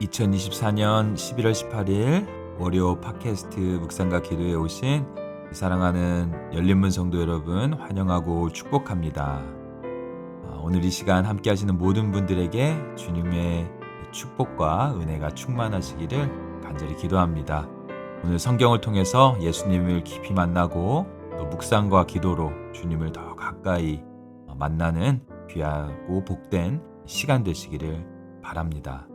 2024년 11월 18일 월요 팟캐스트 묵상과 기도에 오신 사랑하는 열린문 성도 여러분 환영하고 축복합니다. 오늘 이 시간 함께 하시는 모든 분들에게 주님의 축복과 은혜가 충만하시기를 간절히 기도합니다. 오늘 성경을 통해서 예수님을 깊이 만나고 또 묵상과 기도로 주님을 더 가까이 만나는 귀하고 복된 시간 되시기를 바랍니다.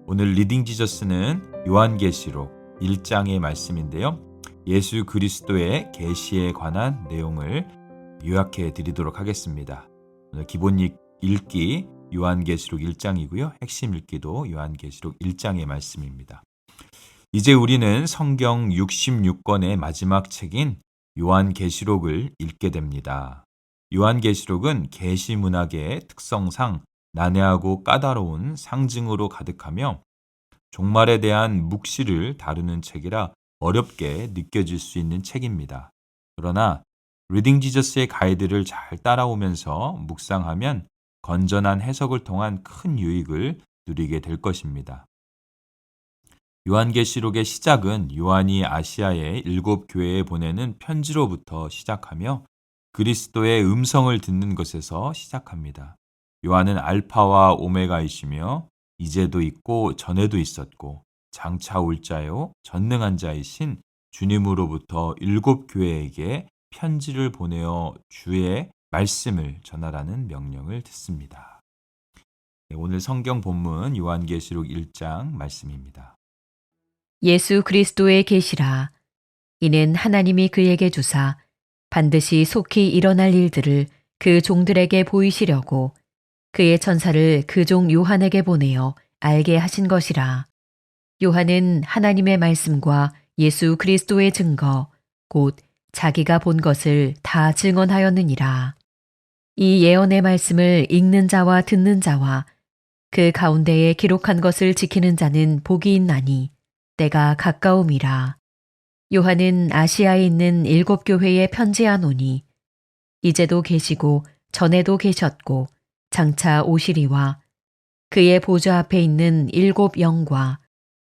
오늘 리딩 지저스는 요한계시록 1장의 말씀인데요. 예수 그리스도의 계시에 관한 내용을 요약해 드리도록 하겠습니다. 오늘 기본 읽기 요한계시록 1장이고요. 핵심 읽기도 요한계시록 1장의 말씀입니다. 이제 우리는 성경 66권의 마지막 책인 요한계시록을 읽게 됩니다. 요한계시록은 계시 문학의 특성상 난해하고 까다로운 상징으로 가득하며 종말에 대한 묵시를 다루는 책이라 어렵게 느껴질 수 있는 책입니다. 그러나 리딩 지저스의 가이드를 잘 따라오면서 묵상하면 건전한 해석을 통한 큰 유익을 누리게 될 것입니다. 요한계시록의 시작은 요한이 아시아의 7교회에 보내는 편지로부터 시작하며 그리스도의 음성을 듣는 것에서 시작합니다. 요한은 알파와 오메가이시며 이제도 있고 전에도 있었고 장차 올 자요 전능한 자이신 주님으로부터 7교회에게 편지를 보내어 주의 말씀을 전하라는 명령을 듣습니다. 오늘 성경 본문 요한계시록 1장 말씀입니다. 예수 그리스도의 계시라. 이는 하나님이 그에게 주사 반드시 속히 일어날 일들을 그 종들에게 보이시려고 그의 천사를 그 종 요한에게 보내어 알게 하신 것이라. 요한은 하나님의 말씀과 예수 그리스도의 증거, 곧 자기가 본 것을 다 증언하였느니라. 이 예언의 말씀을 읽는 자와 듣는 자와 그 가운데에 기록한 것을 지키는 자는 복이 있나니 때가 가까움이라. 요한은 아시아에 있는 7교회에 편지하노니 이제도 계시고 전에도 계셨고 장차 오시리와 그의 보좌 앞에 있는 7 영과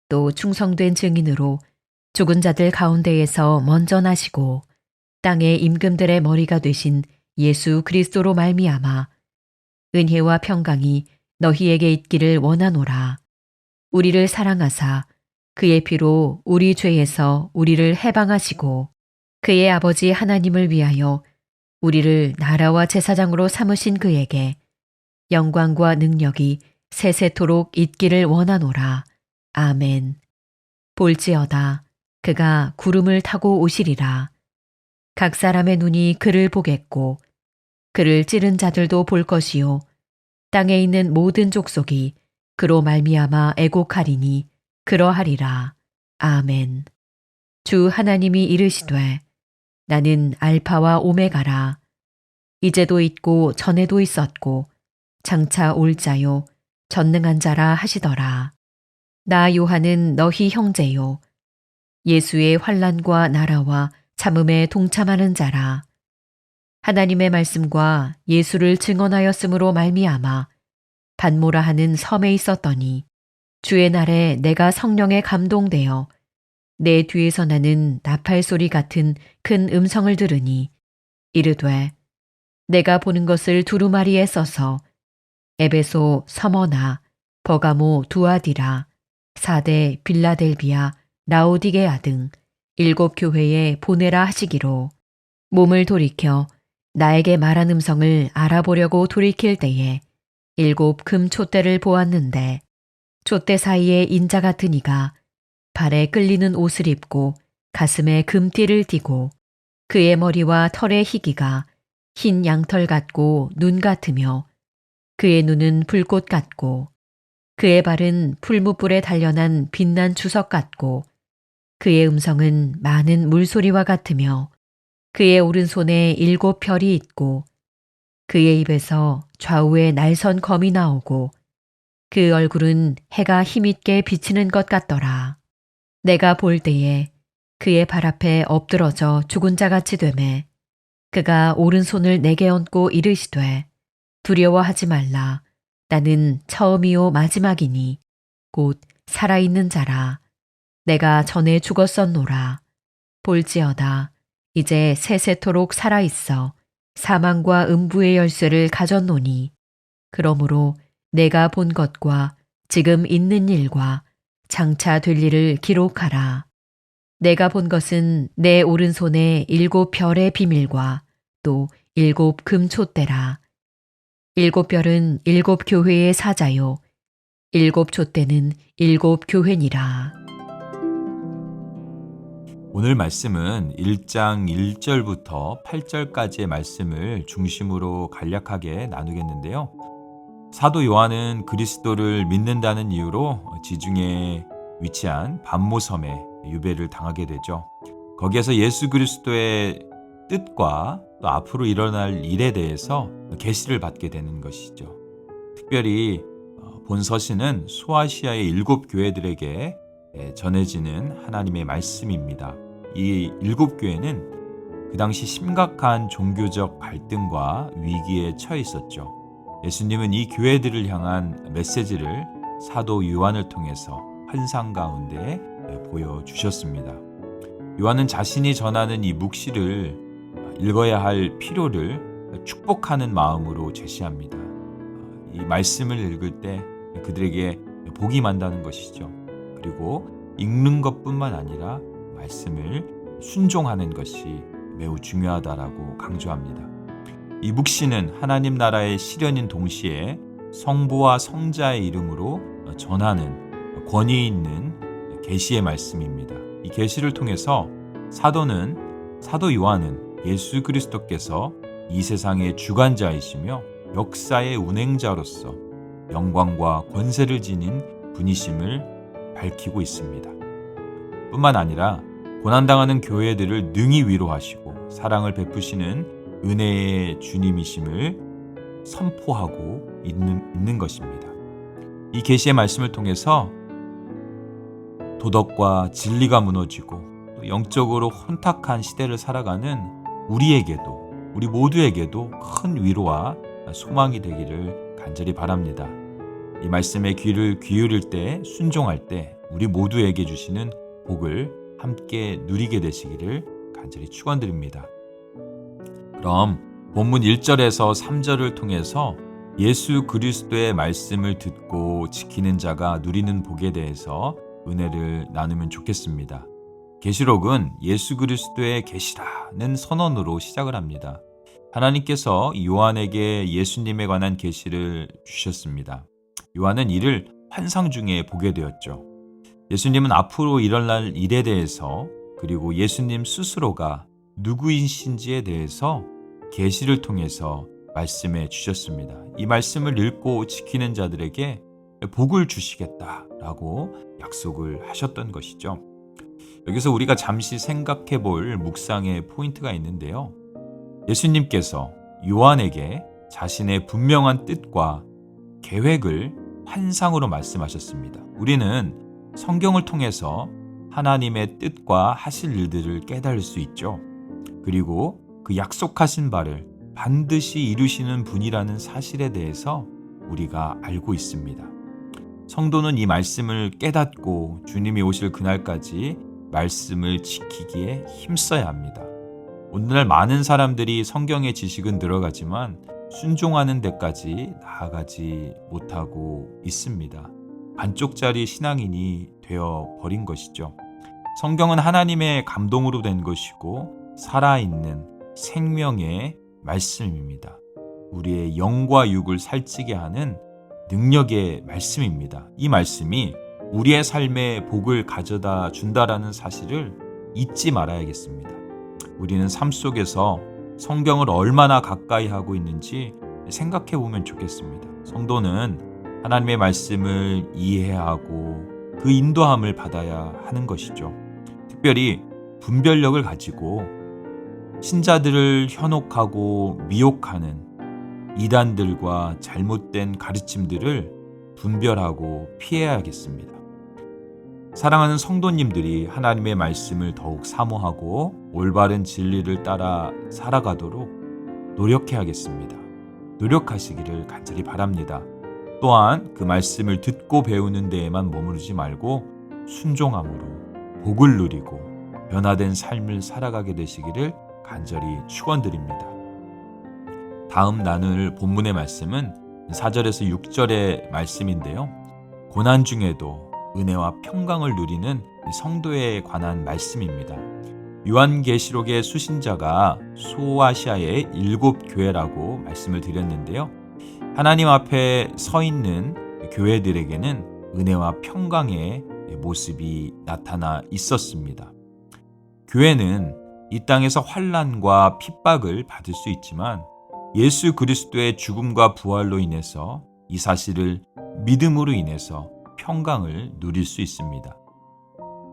또 충성된 증인으로 죽은 자들 가운데에서 먼저 나시고 땅의 임금들의 머리가 되신 예수 그리스도로 말미암아 은혜와 평강이 너희에게 있기를 원하노라. 우리를 사랑하사 그의 피로 우리 죄에서 우리를 해방하시고 그의 아버지 하나님을 위하여 우리를 나라와 제사장으로 삼으신 그에게 영광과 능력이 세세토록 있기를 원하노라. 아멘. 볼지어다 그가 구름을 타고 오시리라. 각 사람의 눈이 그를 보겠고 그를 찌른 자들도 볼 것이요 땅에 있는 모든 족속이 그로 말미암아 애곡하리니 그러하리라. 아멘. 주 하나님이 이르시되 나는 알파와 오메가라. 이제도 있고 전에도 있었고 장차 올 자요 전능한 자라 하시더라. 나 요한은 너희 형제요 예수의 환난과 나라와 참음에 동참하는 자라. 하나님의 말씀과 예수를 증언하였으므로 말미암아 반모라 하는 섬에 있었더니 주의 날에 내가 성령에 감동되어 내 뒤에서 나는 나팔 소리 같은 큰 음성을 들으니 이르되 내가 보는 것을 두루마리에 써서 에베소, 서머나, 버가모, 두아디라, 사대, 빌라델비아, 라오디게아 등 7교회에 보내라 하시기로 몸을 돌이켜 나에게 말한 음성을 알아보려고 돌이킬 때에 7 금 촛대를 보았는데 촛대 사이에 인자 같은 이가 발에 끌리는 옷을 입고 가슴에 금띠를 띠고 그의 머리와 털의 희기가 흰 양털 같고 눈 같으며 그의 눈은 불꽃 같고 그의 발은 풀무불에 단련한 빛난 주석 같고 그의 음성은 많은 물소리와 같으며 그의 오른손에 7 별이 있고 그의 입에서 좌우에 날선 검이 나오고 그 얼굴은 해가 힘있게 비치는 것 같더라. 내가 볼 때에 그의 발 앞에 엎드러져 죽은 자같이 되매 그가 오른손을 내게 얹고 이르시되 두려워하지 말라. 나는 처음이요 마지막이니 곧 살아있는 자라. 내가 전에 죽었었노라. 볼지어다. 이제 세세토록 살아있어 사망과 음부의 열쇠를 가졌노니 그러므로 내가 본 것과 지금 있는 일과 장차 될 일을 기록하라. 내가 본 것은 내 오른손에 7 별의 비밀과 또 7 금촛대라. 7 별은 7 교회의 사자요 7 촛대는 7 교회니라. 오늘 말씀은 1장 1절부터 8절까지의 말씀을 중심으로 간략하게 나누겠는데요. 사도 요한은 그리스도를 믿는다는 이유로 지중해에 위치한 반모섬에 유배를 당하게 되죠. 거기에서 예수 그리스도의 뜻과 또 앞으로 일어날 일에 대해서 계시를 받게 되는 것이죠. 특별히 본 서신은 소아시아의 7 교회들에게 전해지는 하나님의 말씀입니다. 이 7 교회는 그 당시 심각한 종교적 갈등과 위기에 처해 있었죠. 예수님은 이 교회들을 향한 메시지를 사도 요한을 통해서 환상 가운데 보여주셨습니다. 요한은 자신이 전하는 이 묵시를 읽어야 할 필요를 축복하는 마음으로 제시합니다. 이 말씀을 읽을 때 그들에게 복이 만다는 것이죠. 그리고 읽는 것뿐만 아니라 말씀을 순종하는 것이 매우 중요하다라고 강조합니다. 이 묵시는 하나님 나라의 실현인 동시에 성부와 성자의 이름으로 전하는 권위 있는 계시의 말씀입니다. 이 계시를 통해서 사도 요한은 예수 그리스도께서 이 세상의 주관자이시며 역사의 운행자로서 영광과 권세를 지닌 분이심을 밝히고 있습니다. 뿐만 아니라 고난당하는 교회들을 능히 위로하시고 사랑을 베푸시는 은혜의 주님이심을 선포하고 있는 것입니다. 이 계시의 말씀을 통해서 도덕과 진리가 무너지고 또 영적으로 혼탁한 시대를 살아가는 우리 모두에게도 큰 위로와 소망이 되기를 간절히 바랍니다. 이 말씀에 귀를 기울일 때, 순종할 때 우리 모두에게 주시는 복을 함께 누리게 되시기를 간절히 축원드립니다. 그럼 본문 1절에서 3절을 통해서 예수 그리스도의 말씀을 듣고 지키는 자가 누리는 복에 대해서 은혜를 나누면 좋겠습니다. 계시록은 예수 그리스도의 계시라는 선언으로 시작을 합니다. 하나님께서 요한에게 예수님에 관한 계시를 주셨습니다. 요한은 이를 환상 중에 보게 되었죠. 예수님은 앞으로 일어날 일에 대해서 그리고 예수님 스스로가 누구이신지에 대해서 계시를 통해서 말씀해 주셨습니다. 이 말씀을 읽고 지키는 자들에게 복을 주시겠다라고 약속을 하셨던 것이죠. 여기서 우리가 잠시 생각해 볼 묵상의 포인트가 있는데요. 예수님께서 요한에게 자신의 분명한 뜻과 계획을 환상으로 말씀하셨습니다. 우리는 성경을 통해서 하나님의 뜻과 하실 일들을 깨달을 수 있죠. 그리고 그 약속하신 바를 반드시 이루시는 분이라는 사실에 대해서 우리가 알고 있습니다. 성도는 이 말씀을 깨닫고 주님이 오실 그날까지 말씀을 지키기에 힘써야 합니다. 오늘날 많은 사람들이 성경의 지식은 늘어가지만 순종하는 데까지 나아가지 못하고 있습니다. 반쪽짜리 신앙인이 되어 버린 것이죠. 성경은 하나님의 감동으로 된 것이고 살아있는 생명의 말씀입니다. 우리의 영과 육을 살찌게 하는 능력의 말씀입니다. 이 말씀이 우리의 삶에 복을 가져다 준다라는 사실을 잊지 말아야겠습니다. 우리는 삶 속에서 성경을 얼마나 가까이 하고 있는지 생각해 보면 좋겠습니다. 성도는 하나님의 말씀을 이해해야 하고 그 인도함을 받아야 하는 것이죠. 특별히 분별력을 가지고 신자들을 현혹하고 미혹하는 이단들과 잘못된 가르침들을 분별하고 피해야겠습니다. 사랑하는 성도님들이 하나님의 말씀을 더욱 사모하고 올바른 진리를 따라 살아가도록 노력해야겠습니다. 노력하시기를 간절히 바랍니다. 또한 그 말씀을 듣고 배우는 데에만 머무르지 말고 순종함으로 복을 누리고 변화된 삶을 살아가게 되시기를 간절히 축원드립니다. 다음 나눌 본문의 말씀은 4절에서 6절의 말씀인데요. 고난 중에도 은혜와 평강을 누리는 성도에 관한 말씀입니다. 요한계시록의 수신자가 소아시아의 7교회라고 말씀을 드렸는데요. 하나님 앞에 서 있는 교회들에게는 은혜와 평강의 모습이 나타나 있었습니다. 교회는 이 땅에서 환난과 핍박을 받을 수 있지만 예수 그리스도의 죽음과 부활로 인해서 이 사실을 믿음으로 인해서 평강을 누릴 수 있습니다.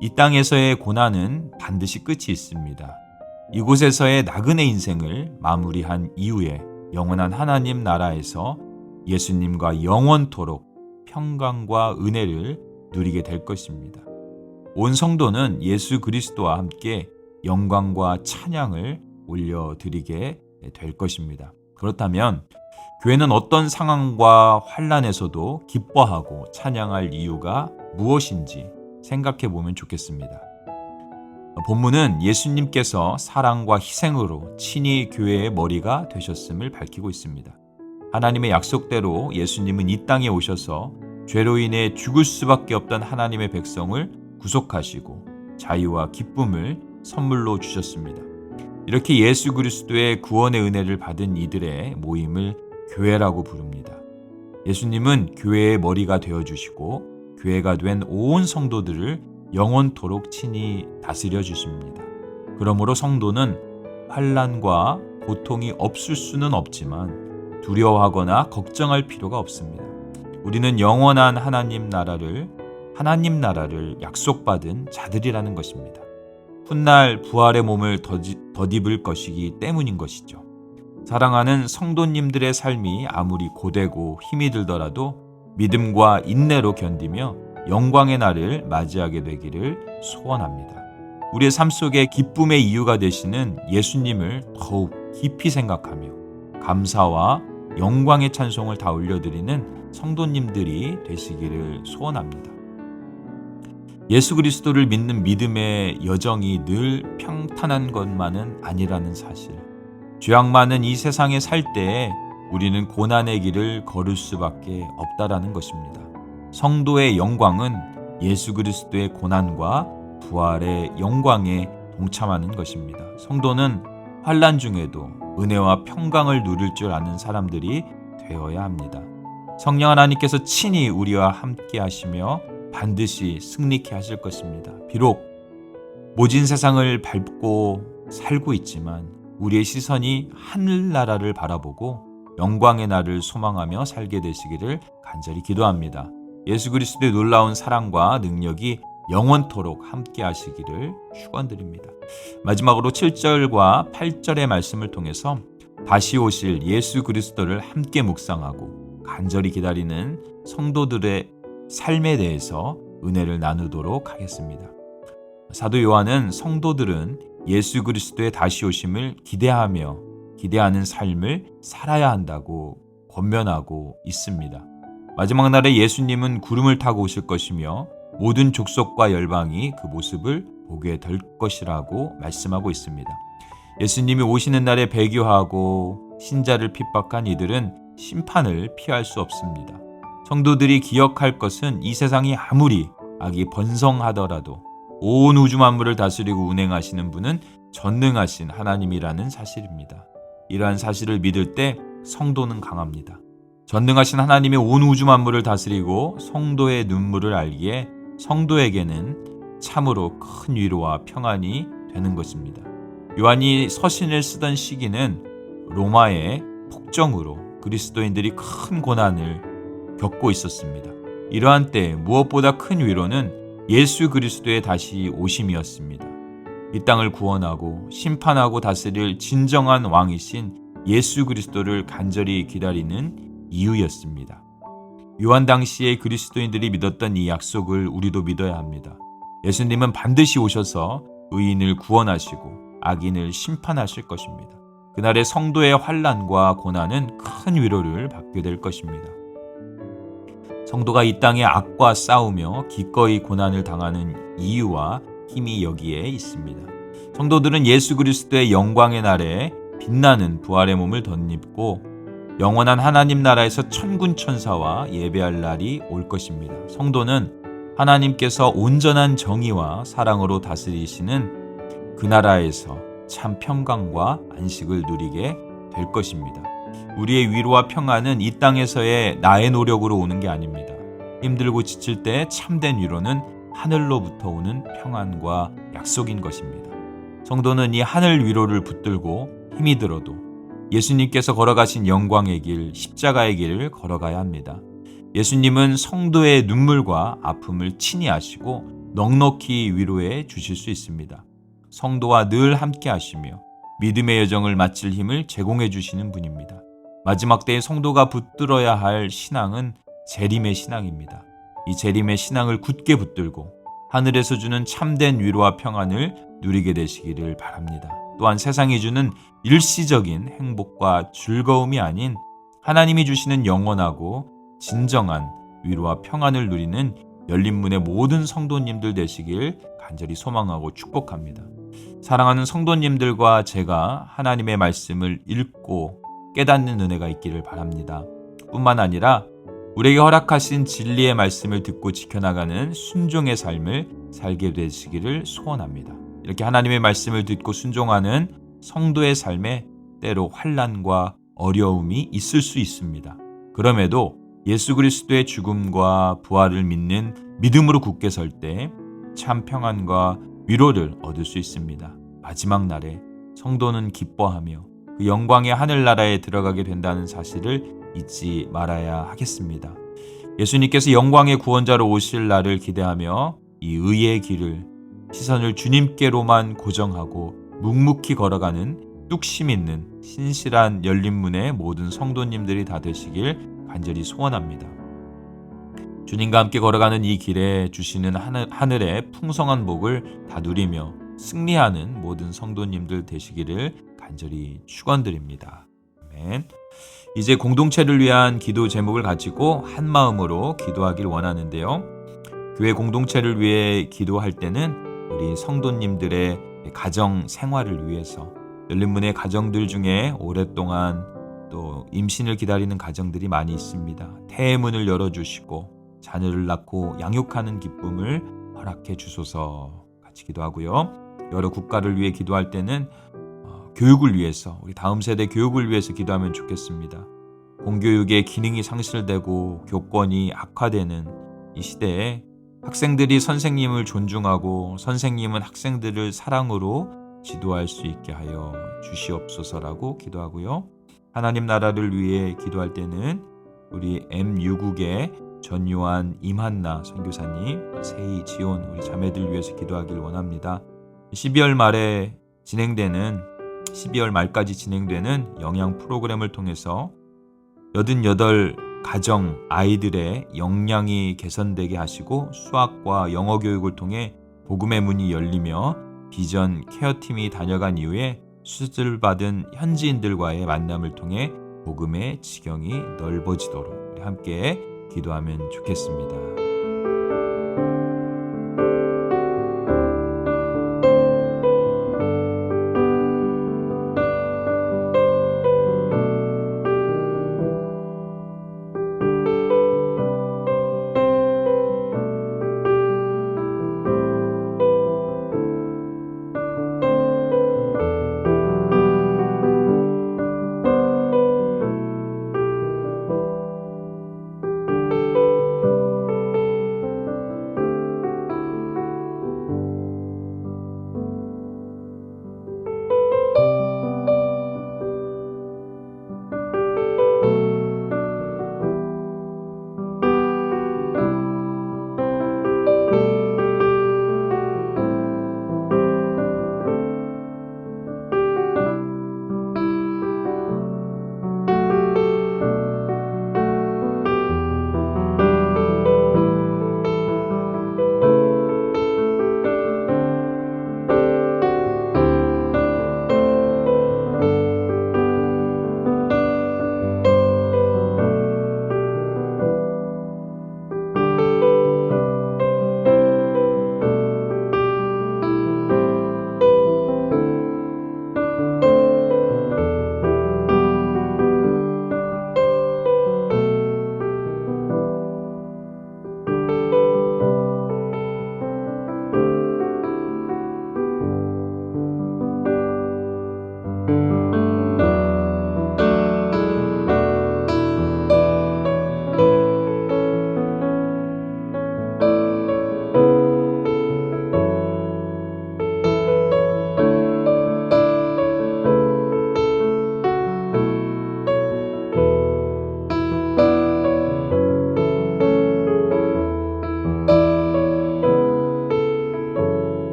이 땅에서의 고난은 반드시 끝이 있습니다. 이곳에서의 나그네 인생을 마무리한 이후에 영원한 하나님 나라에서 예수님과 영원토록 평강과 은혜를 누리게 될 것입니다. 온 성도는 예수 그리스도와 함께 영광과 찬양을 올려드리게 될 것입니다. 그렇다면 교회는 어떤 상황과 환난에서도 기뻐하고 찬양할 이유가 무엇인지 생각해 보면 좋겠습니다. 본문은 예수님께서 사랑과 희생으로 친히 교회의 머리가 되셨음을 밝히고 있습니다. 하나님의 약속대로 예수님은 이 땅에 오셔서 죄로 인해 죽을 수밖에 없던 하나님의 백성을 구속하시고 자유와 기쁨을 선물로 주셨습니다. 이렇게 예수 그리스도의 구원의 은혜를 받은 이들의 모임을 교회라고 부릅니다. 예수님은 교회의 머리가 되어주시고 교회가 된 온 성도들을 영원토록 친히 다스려 주십니다. 그러므로 성도는 환난과 고통이 없을 수는 없지만 두려워하거나 걱정할 필요가 없습니다. 우리는 영원한 하나님 나라를 약속받은 자들이라는 것입니다. 훗날 부활의 몸을 덧입을 것이기 때문인 것이죠. 사랑하는 성도님들의 삶이 아무리 고되고 힘이 들더라도 믿음과 인내로 견디며 영광의 날을 맞이하게 되기를 소원합니다. 우리의 삶 속에 기쁨의 이유가 되시는 예수님을 더욱 깊이 생각하며 감사와 영광의 찬송을 다 올려드리는 성도님들이 되시기를 소원합니다. 예수 그리스도를 믿는 믿음의 여정이 늘 평탄한 것만은 아니라는 사실. 죄악 많은 이 세상에 살 때에 우리는 고난의 길을 걸을 수밖에 없다라는 것입니다. 성도의 영광은 예수 그리스도의 고난과 부활의 영광에 동참하는 것입니다. 성도는 환난 중에도 은혜와 평강을 누릴 줄 아는 사람들이 되어야 합니다. 성령 하나님께서 친히 우리와 함께 하시며 반드시 승리케 하실 것입니다. 비록 모진 세상을 밟고 살고 있지만 우리의 시선이 하늘나라를 바라보고 영광의 날을 소망하며 살게 되시기를 간절히 기도합니다. 예수 그리스도의 놀라운 사랑과 능력이 영원토록 함께 하시기를 축원드립니다. 마지막으로 7절과 8절의 말씀을 통해서 다시 오실 예수 그리스도를 함께 묵상하고 간절히 기다리는 성도들의 삶에 대해서 은혜를 나누도록 하겠습니다. 사도 요한은 성도들은 예수 그리스도의 다시 오심을 기대하는 삶을 살아야 한다고 권면하고 있습니다. 마지막 날에 예수님은 구름을 타고 오실 것이며 모든 족속과 열방이 그 모습을 보게 될 것이라고 말씀하고 있습니다. 예수님이 오시는 날에 배교하고 신자를 핍박한 이들은 심판을 피할 수 없습니다. 성도들이 기억할 것은 이 세상이 아무리 악이 번성하더라도 온 우주 만물을 다스리고 운행하시는 분은 전능하신 하나님이라는 사실입니다. 이러한 사실을 믿을 때 성도는 강합니다. 전능하신 하나님의 온 우주 만물을 다스리고 성도의 눈물을 알기에 성도에게는 참으로 큰 위로와 평안이 되는 것입니다. 요한이 서신을 쓰던 시기는 로마의 폭정으로 그리스도인들이 큰 고난을 겪고 있었습니다. 이러한 때 무엇보다 큰 위로는 예수 그리스도의 다시 오심이었습니다. 이 땅을 구원하고 심판하고 다스릴 진정한 왕이신 예수 그리스도를 간절히 기다리는 이유였습니다. 요한 당시에 그리스도인들이 믿었던 이 약속을 우리도 믿어야 합니다. 예수님은 반드시 오셔서 의인을 구원하시고 악인을 심판하실 것입니다. 그날의 성도의 환난과 고난은 큰 위로를 받게 될 것입니다. 성도가 이 땅의 악과 싸우며 기꺼이 고난을 당하는 이유와 힘이 여기에 있습니다. 성도들은 예수 그리스도의 영광의 날에 빛나는 부활의 몸을 덧입고 영원한 하나님 나라에서 천군 천사와 예배할 날이 올 것입니다. 성도는 하나님께서 온전한 정의와 사랑으로 다스리시는 그 나라에서 참 평강과 안식을 누리게 될 것입니다. 우리의 위로와 평안은 이 땅에서의 나의 노력으로 오는 게 아닙니다. 힘들고 지칠 때 참된 위로는 하늘로부터 오는 평안과 약속인 것입니다. 성도는 이 하늘 위로를 붙들고 힘이 들어도 예수님께서 걸어가신 영광의 길, 십자가의 길을 걸어가야 합니다. 예수님은 성도의 눈물과 아픔을 친히 아시고 넉넉히 위로해 주실 수 있습니다. 성도와 늘 함께 하시며 믿음의 여정을 마칠 힘을 제공해 주시는 분입니다. 마지막 때에 성도가 붙들어야 할 신앙은 재림의 신앙입니다. 이 재림의 신앙을 굳게 붙들고 하늘에서 주는 참된 위로와 평안을 누리게 되시기를 바랍니다. 또한 세상이 주는 일시적인 행복과 즐거움이 아닌 하나님이 주시는 영원하고 진정한 위로와 평안을 누리는 열린문의 모든 성도님들 되시길 간절히 소망하고 축복합니다. 사랑하는 성도님들과 제가 하나님의 말씀을 읽고 깨닫는 은혜가 있기를 바랍니다. 뿐만 아니라 우리에게 허락하신 진리의 말씀을 듣고 지켜나가는 순종의 삶을 살게 되시기를 소원합니다. 이렇게 하나님의 말씀을 듣고 순종하는 성도의 삶에 때로 환난과 어려움이 있을 수 있습니다. 그럼에도 예수 그리스도의 죽음과 부활을 믿는 믿음으로 굳게 설 때 참 평안과 위로를 얻을 수 있습니다. 마지막 날에 성도는 기뻐하며 그 영광의 하늘나라에 들어가게 된다는 사실을 잊지 말아야 하겠습니다. 예수님께서 영광의 구원자로 오실 날을 기대하며 이 의의 길을 시선을 주님께로만 고정하고 묵묵히 걸어가는 뚝심 있는 신실한 열린문의 모든 성도님들이 다 되시길 간절히 소원합니다. 주님과 함께 걸어가는 이 길에 주시는 하늘의 풍성한 복을 다 누리며 승리하는 모든 성도님들 되시기를 간절히 축원드립니다. 아멘. 이제 공동체를 위한 기도 제목을 가지고 한 마음으로 기도하길 원하는데요. 교회 공동체를 위해 기도할 때는 우리 성도님들의 가정 생활을 위해서 열린문의 가정들 중에 오랫동안 또 임신을 기다리는 가정들이 많이 있습니다. 태의 문을 열어주시고 자녀를 낳고 양육하는 기쁨을 허락해 주소서 같이 기도하고요. 여러 국가를 위해 기도할 때는 교육을 위해서 우리 다음 세대 교육을 위해서 기도하면 좋겠습니다. 공교육의 기능이 상실되고 교권이 악화되는 이 시대에 학생들이 선생님을 존중하고 선생님은 학생들을 사랑으로 지도할 수 있게 하여 주시옵소서라고 기도하고요. 하나님 나라를 위해 기도할 때는 우리 M6국의 전요한 임한나 선교사님, 세희 지온 우리 자매들 위해서 기도하길 원합니다. 12월 말까지 진행되는 영양 프로그램을 통해서 88 가정 아이들의 역량이 개선되게 하시고 수학과 영어 교육을 통해 복음의 문이 열리며 비전 케어팀이 다녀간 이후에 수술받은 현지인들과의 만남을 통해 복음의 지경이 넓어지도록 우리 함께 기도하면 좋겠습니다.